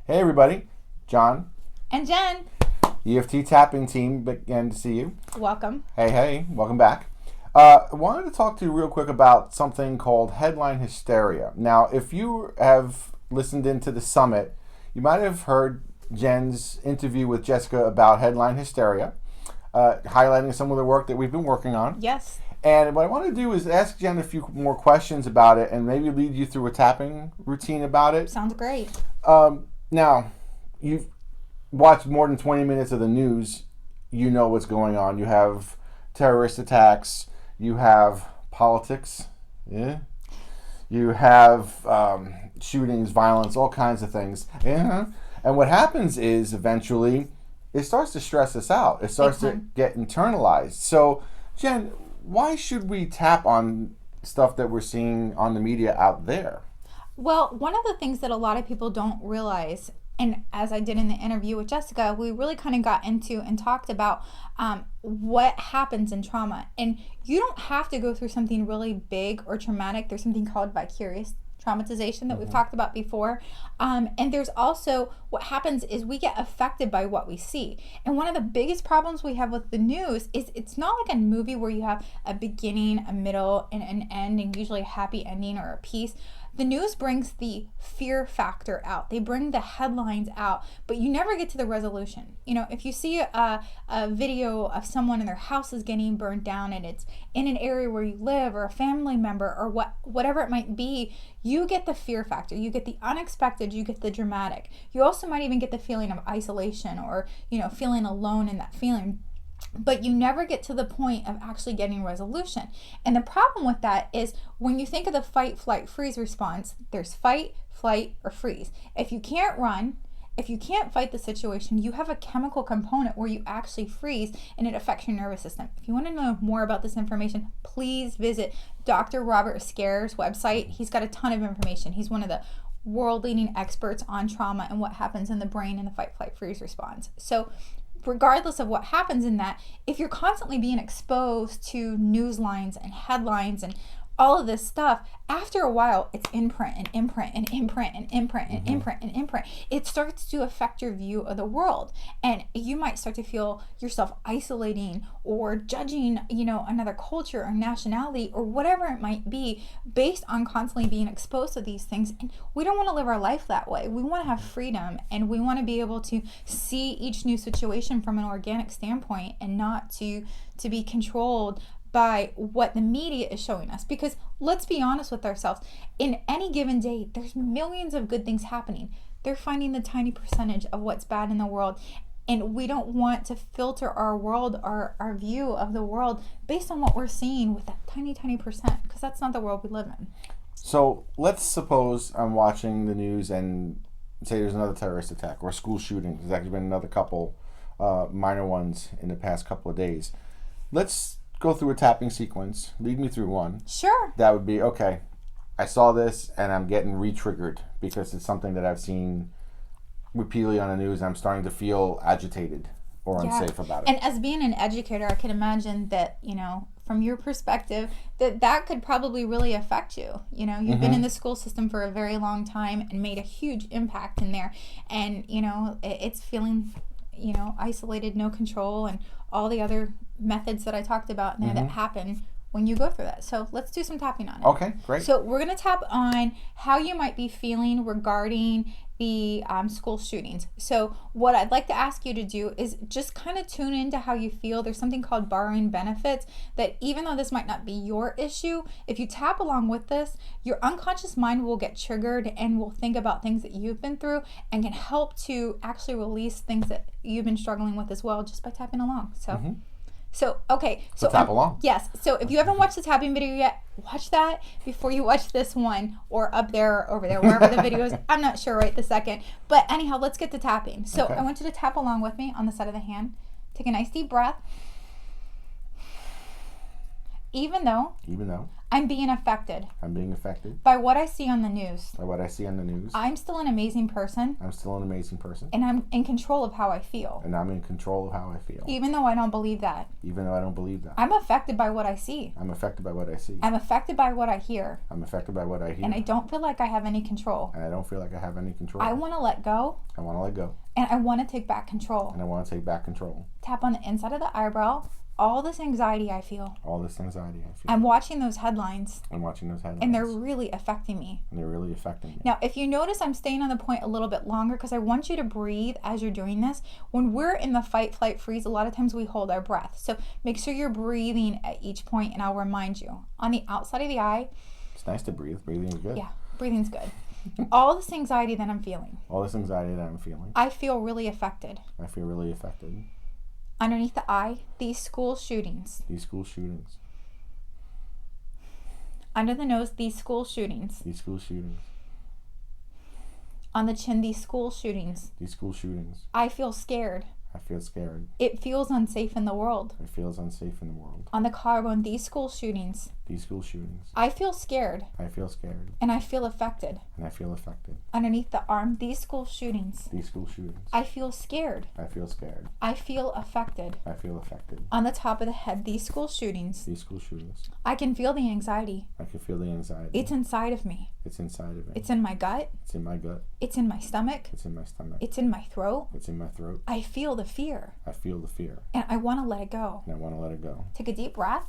Hey everybody, John, And Jen, EFT tapping team, again to see you. welcome. Hey, welcome back. I wanted to talk to you real quick about something called headline hysteria. Now, if you have listened into the summit, you might have heard Jen's interview with Jessica about headline hysteria, highlighting some of the work that we've been working on. Yes. And what I want to do is ask Jen a few more questions about it and maybe lead you through a tapping routine about it. Sounds great. Now, you've watched more than 20 minutes of the news. You know what's going on. You have terrorist attacks. You have politics. Yeah. You have shootings, violence, all kinds of things. Yeah. And what happens is eventually it starts to stress us out. It starts to get internalized. So, Jen, why should we tap on stuff that we're seeing on the media out there? Well, one of the things that a lot of people don't realize, and as I did in the interview with Jessica, we really kind of got into and talked about what happens in trauma. And you don't have to go through something really big or traumatic. There's something called vicarious traumatization that we've talked about before. And there's also what happens is we get affected by what we see. And one of the biggest problems we have with the news is it's not like a movie where you have a beginning, a middle, and an end, and usually a happy ending or a piece. The news brings the fear factor out. They bring the headlines out, but you never get to the resolution. You know, if you see a video of someone and their house is getting burned down and it's in an area where you live or a family member or whatever it might be, you get the fear factor. You get the unexpected, you get the dramatic. You also might even get the feeling of isolation or, feeling alone in that feeling. But you never get to the point of actually getting resolution. And the problem with that is when you think of the fight, flight, freeze response, there's fight, flight, or freeze. If you can't run, if you can't fight the situation, you have a chemical component where you actually freeze and it affects your nervous system. If you want to know more about this information, please visit Dr. Robert Scare's website. He's got a ton of information. He's one of the world-leading experts on trauma and what happens in the brain in the fight, flight, freeze response. So regardless of what happens in that, if you're constantly being exposed to news lines and headlines and all of this stuff, after a while, it's imprint and imprint and imprint and imprint and imprint and imprint. It starts to affect your view of the world. And you might start to feel yourself isolating or judging, another culture or nationality or whatever it might be based on constantly being exposed to these things. And we don't want to live our life that way. We want to have freedom and we want to be able to see each new situation from an organic standpoint and not to be controlled by what the media is showing us. Because let's be honest with ourselves, in any given day, there's millions of good things happening. They're finding the tiny percentage of what's bad in the world. And we don't want to filter our world, our view of the world based on what we're seeing with that tiny, tiny percent, because that's not the world we live in. So let's suppose I'm watching the news and say there's another terrorist attack or a school shooting. There's actually been another couple minor ones in the past couple of days. Let's go through a tapping sequence. Lead me through one. Sure. That would be, okay, I saw this and I'm getting re-triggered because it's something that I've seen repeatedly on the news. I'm starting to feel agitated or unsafe about it. And as being an educator, I can imagine that, from your perspective, that could probably really affect you. You've been in the school system for a very long time and made a huge impact in there. And, it's feeling, isolated, no control, and all the other methods that I talked about there that happen when you go through that. So let's do some tapping on it. Okay, great. So we're going to tap on how you might be feeling regarding the school shootings. So what I'd like to ask you to do is just kind of tune into how you feel. There's something called borrowing benefits that even though this might not be your issue, if you tap along with this, your unconscious mind will get triggered and will think about things that you've been through and can help to actually release things that you've been struggling with as well just by tapping along. So okay. So tap along. Yes. So if you haven't watched the tapping video yet, watch that before you watch this one, or up there or over there, wherever the video is. I'm not sure right this second. But anyhow, let's get to tapping. So I want you to tap along with me on the side of the hand. Take a nice deep breath. Even though Even though I'm being affected I'm being affected by what I see on the news, by what I see on the news, I'm still an amazing person, I'm still an amazing person, and I'm in control of how I feel. and I'm in control of how I feel. Even though I don't believe that. Even though I don't believe that. I'm affected by what I see. I'm affected by what I see. I'm affected by what I hear. I'm affected by what I hear. And I don't feel like I have any control. And I don't feel like I have any control. I want to let go. I want to let go. And I want to take back control. And I want to take back control. Tap on the inside of the eyebrow. All this anxiety I feel. All this anxiety I feel. I'm watching those headlines. I'm watching those headlines. And they're really affecting me. And they're really affecting me. Now, if you notice, I'm staying on the point a little bit longer because I want you to breathe as you're doing this. When we're in the fight, flight, freeze, a lot of times we hold our breath. So make sure you're breathing at each point, and I'll remind you. On the outside of the eye. It's nice to breathe. Breathing is good. Yeah, breathing's good. All this anxiety that I'm feeling. All this anxiety that I'm feeling. I feel really affected. I feel really affected. Underneath the eye, these school shootings. These school shootings. Under the nose, these school shootings. These school shootings. On the chin, these school shootings. These school shootings. I feel scared. I feel scared. It feels unsafe in the world. It feels unsafe in the world. On the collarbone, these school shootings. These school shootings. I feel scared. I feel scared. And I feel affected. And I feel affected. Underneath the arm, these school shootings. These school shootings. I feel scared. I feel scared. I feel affected. I feel affected. On the top of the head, these school shootings. These school shootings. I can feel the anxiety. I can feel the anxiety. It's inside of me. It's inside of me. It's in my gut. It's in my gut. It's in my stomach. It's in my stomach. It's in my throat. It's in my throat. I feel the fear. I feel the fear. And I want to let it go. And I want to let it go. Take a deep breath.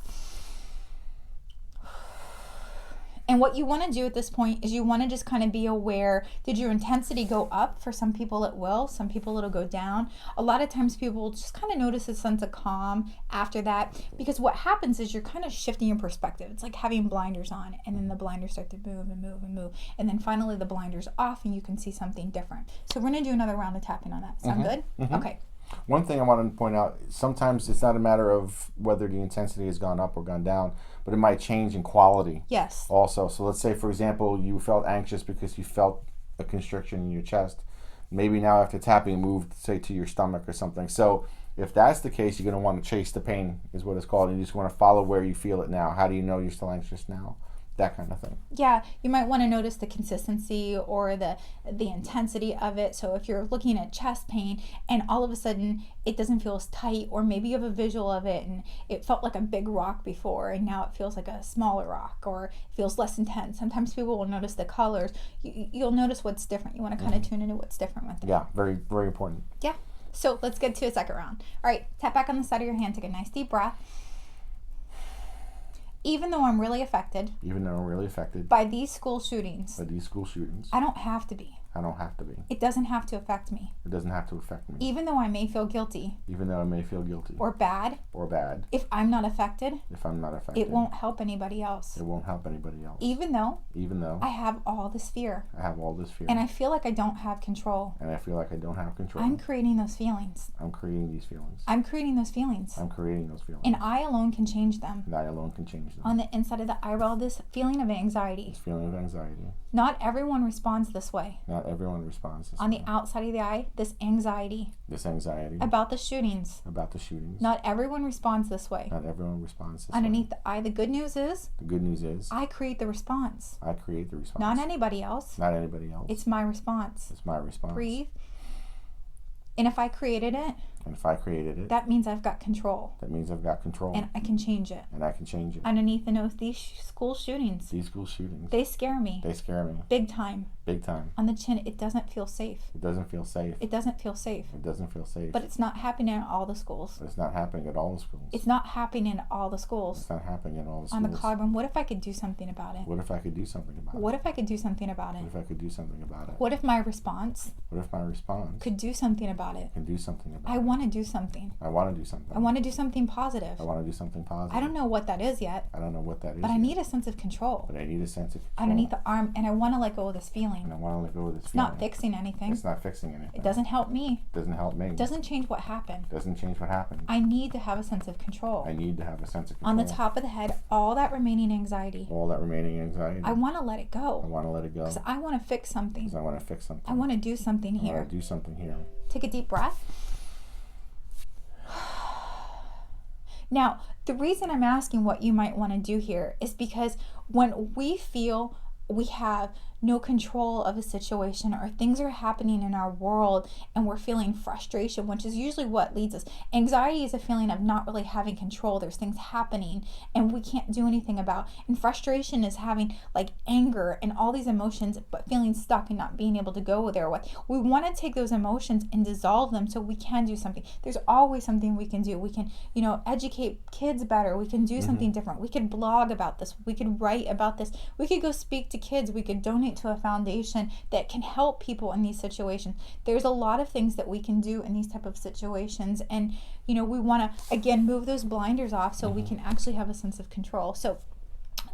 And what you want to do at this point is you want to just kind of be aware. Did your intensity go up? For some people it will. Some people it'll go down. A lot of times people will just kind of notice a sense of calm after that. Because what happens is you're kind of shifting your perspective. It's like having blinders on, and then the blinders start to move and move and move. And then finally the blinders off and you can see something different. So we're going to do another round of tapping on that. Sound good? Mm-hmm. Okay. One thing I want to point out, sometimes it's not a matter of whether the intensity has gone up or gone down, but it might change in quality. Yes. Also, so let's say, for example, you felt anxious because you felt a constriction in your chest. Maybe now after tapping, it moved, say, to your stomach or something. So if that's the case, you're going to want to chase the pain, is what it's called. And you just want to follow where you feel it now. How do you know you're still anxious now? That kind of thing. Yeah, you might want to notice the consistency or the intensity of it. So if you're looking at chest pain and all of a sudden it doesn't feel as tight, or maybe you have a visual of it and it felt like a big rock before and now it feels like a smaller rock, or it feels less intense. Sometimes people will notice the colors. You'll notice what's different. You want to kind of tune into what's different with it. Yeah, very, very important. Yeah. So let's get to a second round. All right, tap back on the side of your hand. Take a nice deep breath. Even though I'm really affected By these school shootings, I don't have to be. I don't have to be. It doesn't have to affect me. It doesn't have to affect me. Even though I may feel guilty Or bad. if I'm not affected, it won't help anybody else. Even though I have all this fear and I feel like I don't have control, I'm creating those feelings. I'm creating these feelings. I'm creating those feelings. And I alone can change them. On the inside of the eyebrow, this feeling of anxiety. Not everyone responds this way. On the outside of the eye, this anxiety. About the shootings. Not everyone responds this way. Underneath the eye, the good news is I create the response. Not anybody else. It's my response. Breathe. And if I created it, that means I've got control. And I can change it. Underneath the nose, these school shootings. They scare me. Big time. On the chin, it doesn't feel safe. It doesn't feel safe. But it's not happening in all the schools. It's not happening in all the schools. On the collarbone, what if I could do something about it? What if I could do something about it? What if my response could do something about it? I want to do something. I want to do something positive. I don't know what that is yet. But I need a sense of control. Underneath the arm, and I want to let go of this feeling. It's not fixing anything. It doesn't help me. It doesn't change what happened. I need to have a sense of control. On the top of the head, all that remaining anxiety. I want to let it go. Because I want to fix something. I want to do something here. Take a deep breath. Now, the reason I'm asking what you might want to do here is because when we feel we have no control of a situation, or things are happening in our world and we're feeling frustration, which is usually what leads us. Anxiety is a feeling of not really having control. There's things happening and we can't do anything about. And frustration is having like anger and all these emotions, but feeling stuck and not being able to go there with. We want to take those emotions and dissolve them so we can do something. There's always something we can do. We can, educate kids better. We can do something different. We could blog about this. We could write about this. We could go speak to kids. We could donate to a foundation that can help people in these situations. There's a lot of things that we can do in these type of situations, and we want to again move those blinders off so we can actually have a sense of control. So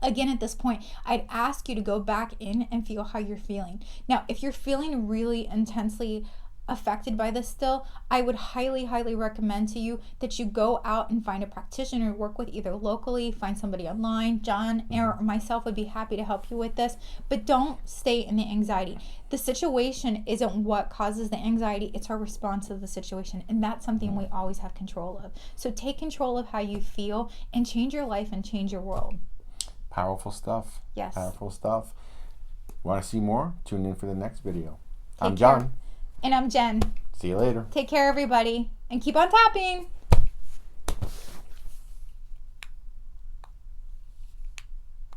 again, at this point, I'd ask you to go back in and feel how you're feeling. Now, if you're feeling really intensely affected by this still, I would highly, highly recommend to you that you go out and find a practitioner, work with either locally, find somebody online. John or myself would be happy to help you with this, but don't stay in the anxiety. The situation isn't what causes the anxiety, it's our response to the situation, and that's something we always have control of. So take control of how you feel and change your life and change your world. Powerful stuff. Yes. Powerful stuff. Want to see more? Tune in for the next video. Take I'm John. care. And I'm Jen. See you later. Take care, everybody, and keep on tapping.